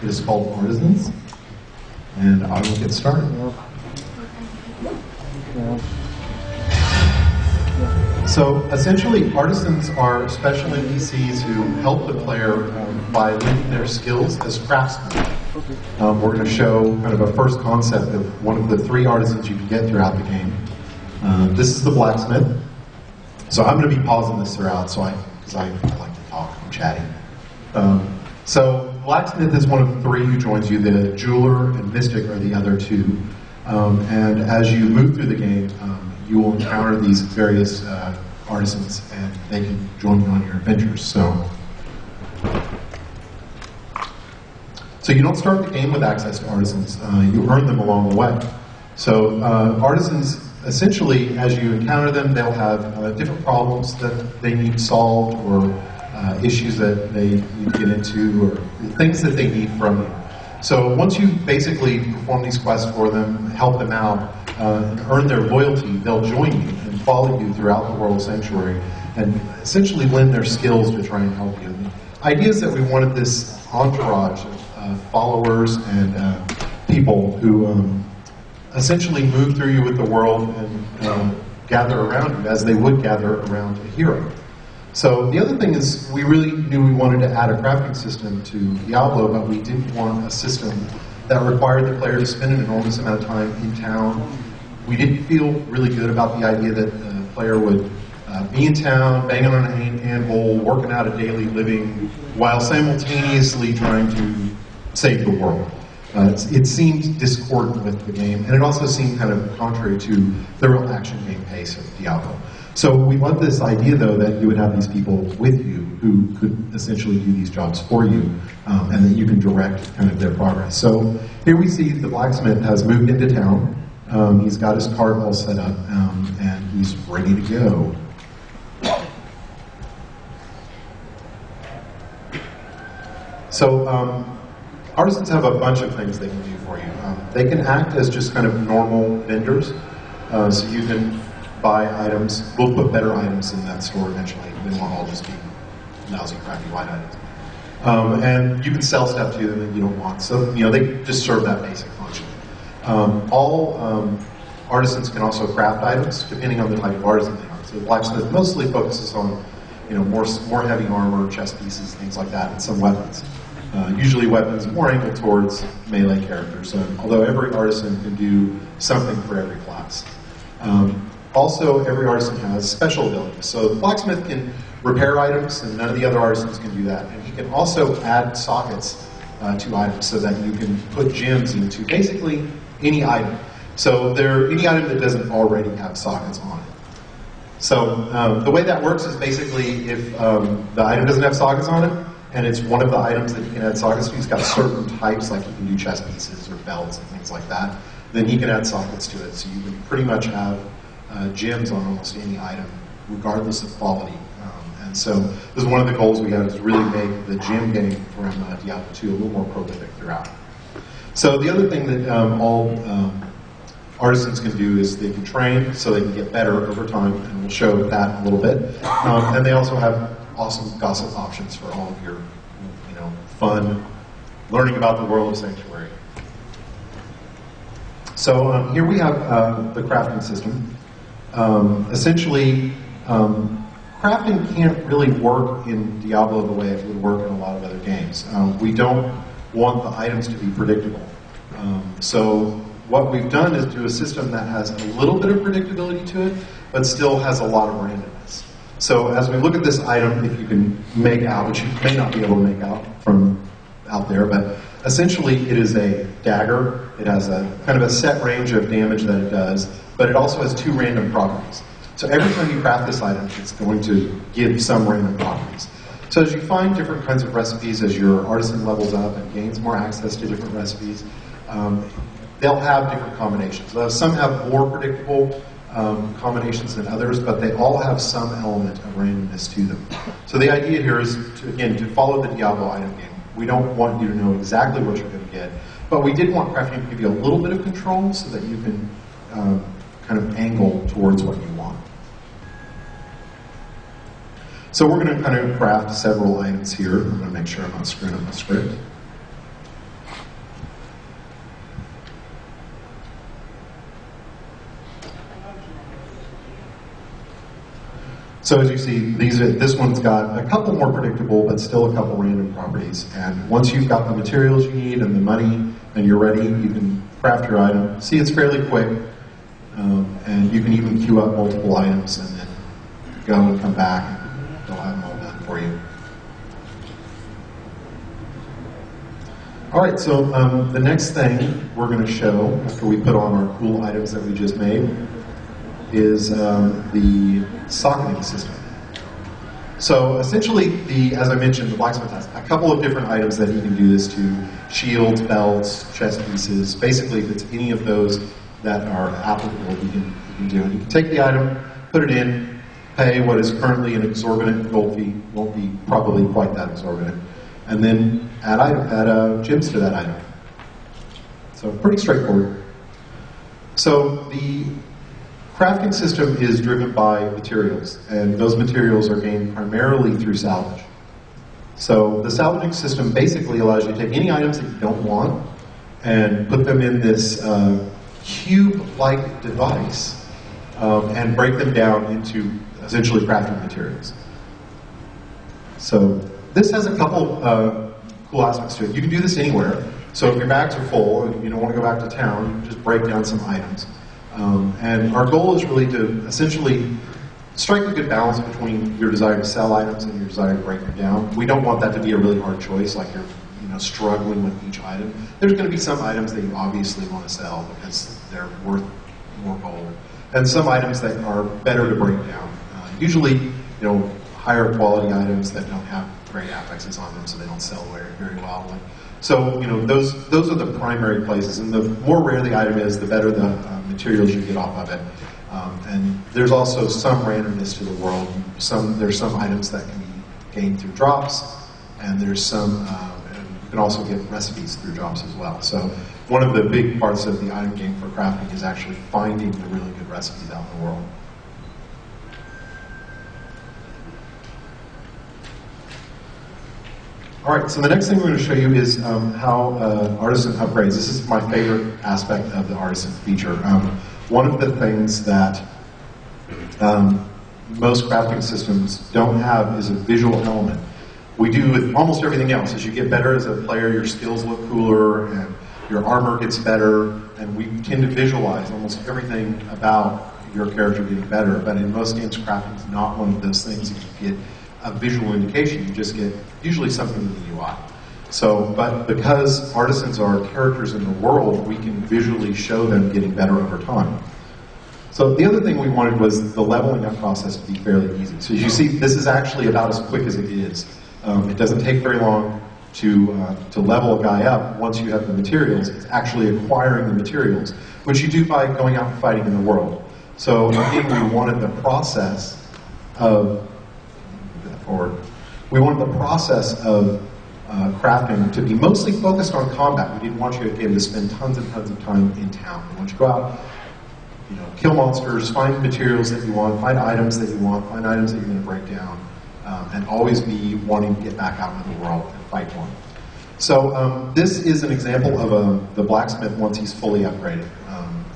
It is called Artisans, and I will get started. So essentially, artisans are special NPCs who help the player by linking their skills as craftsmen. We're going to show kind of a first concept of one of the 3 artisans you can get throughout the game. This is the Blacksmith. So I'm going to be pausing this throughout, because I like to talk, I'm chatty. So Blacksmith is one of 3 who joins you. The Jeweler and Mystic are the other 2. And as you move through the game, you will encounter these various artisans, and they can join you on your adventures. So you don't start the game with access to artisans. You earn them along the way. So artisans, essentially, as you encounter them, they'll have different problems that they need solved, or issues that they need to get into, or things that they need from you. So once you basically perform these quests for them, help them out, and earn their loyalty, they'll join you and follow you throughout the world of Sanctuary, and essentially lend their skills to try and help you. And the idea is that we wanted this entourage of followers and people who essentially move through you with the world and gather around you as they would gather around a hero. So the other thing is, we really knew we wanted to add a crafting system to Diablo, but we didn't want a system that required the player to spend an enormous amount of time in town. We didn't feel really good about the idea that the player would be in town, banging on an anvil, working out a daily living, while simultaneously trying to save the world. It seemed discordant with the game, and it also seemed kind of contrary to the real action game pace of Diablo. So we want this idea, though, that you would have these people with you who could essentially do these jobs for you, and that you can direct kind of their progress. So here we see the Blacksmith has moved into town. He's got his cart all set up, and he's ready to go. So artisans have a bunch of things they can do for you. They can act as just kind of normal vendors, so you can buy items. We'll put better items in that store eventually. They won't all just be lousy, crappy white items. And you can sell stuff to them that you don't want. So, they just serve that basic function. All artisans can also craft items, depending on the type of artisan they are. So the Blacksmith mostly focuses on, more heavy armor, chest pieces, things like that, and some weapons. Usually weapons more aimed towards melee characters, although every artisan can do something for every class. Also, every artisan has special abilities. So the Blacksmith can repair items, and none of the other artisans can do that. And he can also add sockets to items so that you can put gems into basically any item. So any item that doesn't already have sockets on it. So the way that works is basically if the item doesn't have sockets on it, and it's one of the items that you can add sockets to, he's got certain types, like you can do chest pieces or belts and things like that, then he can add sockets to it. So you can pretty much have gems on almost any item, regardless of quality. And so this is one of the goals we have, is really make the gem game from Diablo 2 a little more prolific throughout. So the other thing that all artisans can do is they can train so they can get better over time, and we'll show that a little bit. And they also have awesome gossip options for all of your fun learning about the world of Sanctuary. So here we have the crafting system. Essentially, crafting can't really work in Diablo the way it would work in a lot of other games. We don't want the items to be predictable. So what we've done is do a system that has a little bit of predictability to it, but still has a lot of randomness. So as we look at this item, if you can make out, which you may not be able to make out from out there, but essentially it is a dagger. It has a kind of a set range of damage that it does, but it also has 2 random properties. So every time you craft this item, it's going to give some random properties. So as you find different kinds of recipes, as your artisan levels up and gains more access to different recipes, they'll have different combinations. Some have more predictable combinations than others, but they all have some element of randomness to them. So the idea here is, to follow the Diablo item game. We don't want you to know exactly what you're going to get, but we did want crafting to give you a little bit of control so that you can kind of angle towards what you want. So we're going to kind of craft several items here. I'm going to make sure I'm not screwing up my script. So as you see, this one's got a couple more predictable, but still a couple random properties. And once you've got the materials you need and the money, and you're ready, you can craft your item. See, it's fairly quick, and you can even queue up multiple items and then go and come back, and they'll have them all done for you. All right, so the next thing we're going to show, after we put on our cool items that we just made, is the socketing system. So essentially, as I mentioned, the blacksmith has a couple of different items that he can do this to: shields, belts, chest pieces. Basically, if it's any of those that are applicable, he can do it. You can take the item, put it in, pay what is currently an exorbitant gold fee, won't be probably quite that exorbitant, and then add gems to that item. So pretty straightforward. So the crafting system is driven by materials, and those materials are gained primarily through salvage. So the salvaging system basically allows you to take any items that you don't want and put them in this cube-like device and break them down into essentially crafting materials. So this has a couple cool aspects to it. You can do this anywhere. So if your bags are full and you don't want to go back to town, you can just break down some items. And our goal is really to essentially strike a good balance between your desire to sell items and your desire to break them down. We don't want that to be a really hard choice, like you're struggling with each item. There's going to be some items that you obviously want to sell because they're worth more gold, and some items that are better to break down. Usually, higher quality items that don't have great affixes on them, so they don't sell very well. So, those are the primary places, and the more rare the item is, the better the materials you get off of it. And there's also some randomness to the world. There's some items that can be gained through drops, and there's some, and you can also get recipes through drops as well. So one of the big parts of the item game for crafting is actually finding the really good recipes out in the world. All right, so the next thing we're going to show you is how Artisan upgrades. This is my favorite aspect of the Artisan feature. One of the things that most crafting systems don't have is a visual element. We do with almost everything else. As you get better as a player, your skills look cooler, and your armor gets better, and we tend to visualize almost everything about your character getting better. But in most games, crafting is not one of those things that you get a visual indication. You just get usually something in the UI. So, but because artisans are characters in the world, we can visually show them getting better over time. So the other thing we wanted was the leveling up process to be fairly easy. So as you see, this is actually about as quick as it is. It doesn't take very long to level a guy up once you have the materials. It's actually acquiring the materials, which you do by going out and fighting in the world. So again, we wanted the process of crafting to be mostly focused on combat. We didn't want you again to spend tons and tons of time in town. We want you to go out, kill monsters, find materials that you want, find items that you want, find items that you're going to break down, and always be wanting to get back out into the world and fight one. So this is an example of the blacksmith once he's fully upgraded,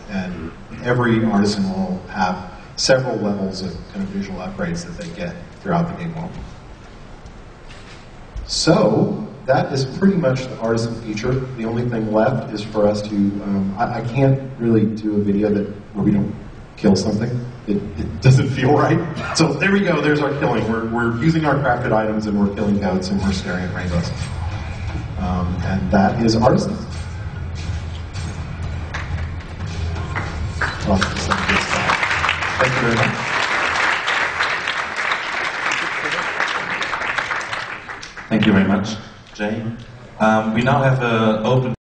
and every artisan will have several levels of kind of visual upgrades that they get throughout the game world. So that is pretty much the artisan feature. The only thing left is for us to, I can't really do a video where we don't kill something. It doesn't feel right. So there we go, there's our killing. We're using our crafted items and we're killing goats and we're staring at rainbows. And that is Artisan. Thank you very much. Thank you very much, Jay. We now have an open